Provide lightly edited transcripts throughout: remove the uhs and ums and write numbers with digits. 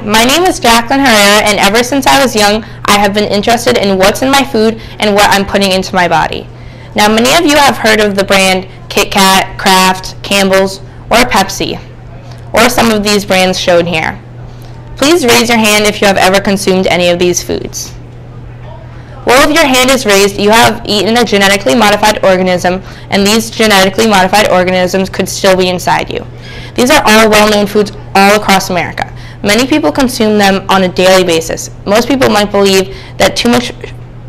my name is Jacqueline Herrera, and ever since I was young, I have been interested in what's in my food and what I'm putting into my body. Now, many of you have heard of the brand Kit Kat, Kraft, Campbell's, or Pepsi, or some of these brands shown here. Please raise your hand if you have ever consumed any of these foods. Well, if your hand is raised, you have eaten a genetically modified organism, and these genetically modified organisms could still be inside you. These are all well-known foods all across America. Many people consume them on a daily basis. Most people might believe that too much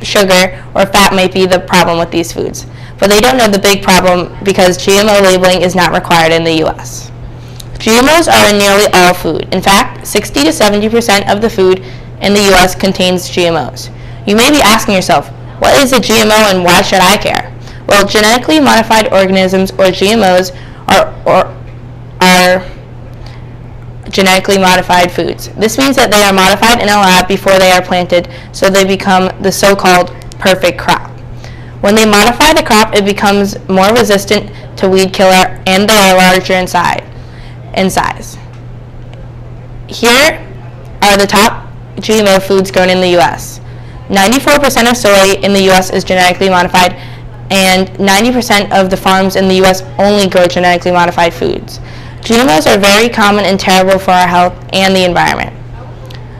sugar or fat might be the problem with these foods, but they don't know the big problem because GMO labeling is not required in the U.S. GMOs are in nearly all food. In fact, 60 to 70% of the food in the U.S. contains GMOs. You may be asking yourself, what is a GMO and why should I care? Well, genetically modified organisms, or GMOs, are genetically modified foods. This means that they are modified in a lab before they are planted, so they become the so-called perfect crop. When they modify the crop, it becomes more resistant to weed killer, and they are larger in size. Here are the top GMO foods grown in the U.S. 94% of soy in the U.S. is genetically modified, and 90% of the farms in the U.S. only grow genetically modified foods. GMOs are very common and terrible for our health and the environment.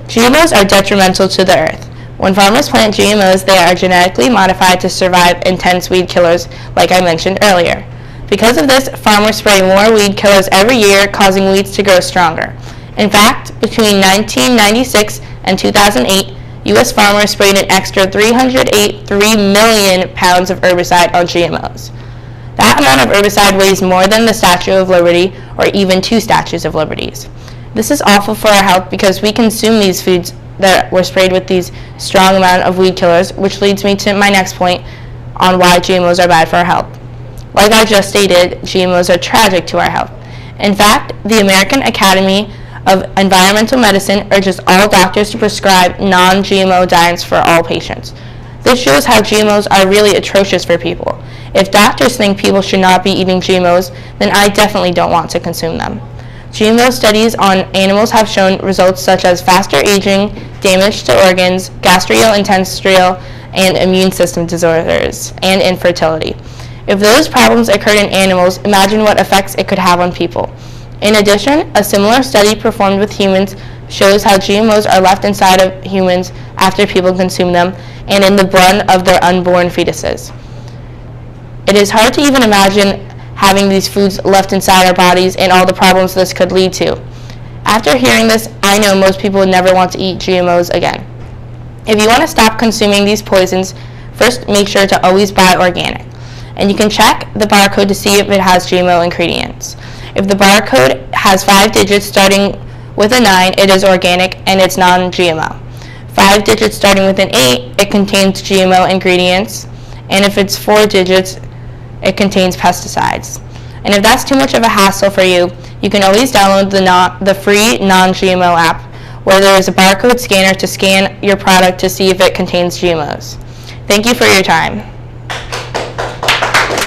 GMOs are detrimental to the earth. When farmers plant GMOs, they are genetically modified to survive intense weed killers, like I mentioned earlier. Because of this, farmers spray more weed killers every year, causing weeds to grow stronger. In fact, between 1996 and 2008, U.S. farmers sprayed an extra 383 million pounds of herbicide on GMOs. That amount of herbicide weighs more than the Statue of Liberty, or even 2 Statues of Liberties. This is awful for our health because we consume these foods that were sprayed with these strong amount of weed killers, which leads me to my next point on why GMOs are bad for our health. Like I just stated, GMOs are tragic to our health. In fact, the American Academy of Environmental Medicine urges all doctors to prescribe non-GMO diets for all patients. This shows how GMOs are really atrocious for people. If doctors think people should not be eating GMOs, then I definitely don't want to consume them. GMO studies on animals have shown results such as faster aging, damage to organs, gastrointestinal and immune system disorders, and infertility. If those problems occurred in animals, imagine what effects it could have on people. In addition, a similar study performed with humans shows how GMOs are left inside of humans after people consume them and in the blood of their unborn fetuses. It is hard to even imagine having these foods left inside our bodies and all the problems this could lead to. After hearing this, I know most people would never want to eat GMOs again. If you want to stop consuming these poisons, first make sure to always buy organic. And you can check the barcode to see if it has GMO ingredients. If the barcode has 5 digits starting with a 9, it is organic and it's non-GMO. 5 digits starting with an 8, it contains GMO ingredients. And if it's 4 digits, it contains pesticides. And if that's too much of a hassle for you, you can always download the free non-GMO app, where there is a barcode scanner to scan your product to see if it contains GMOs. Thank you for your time.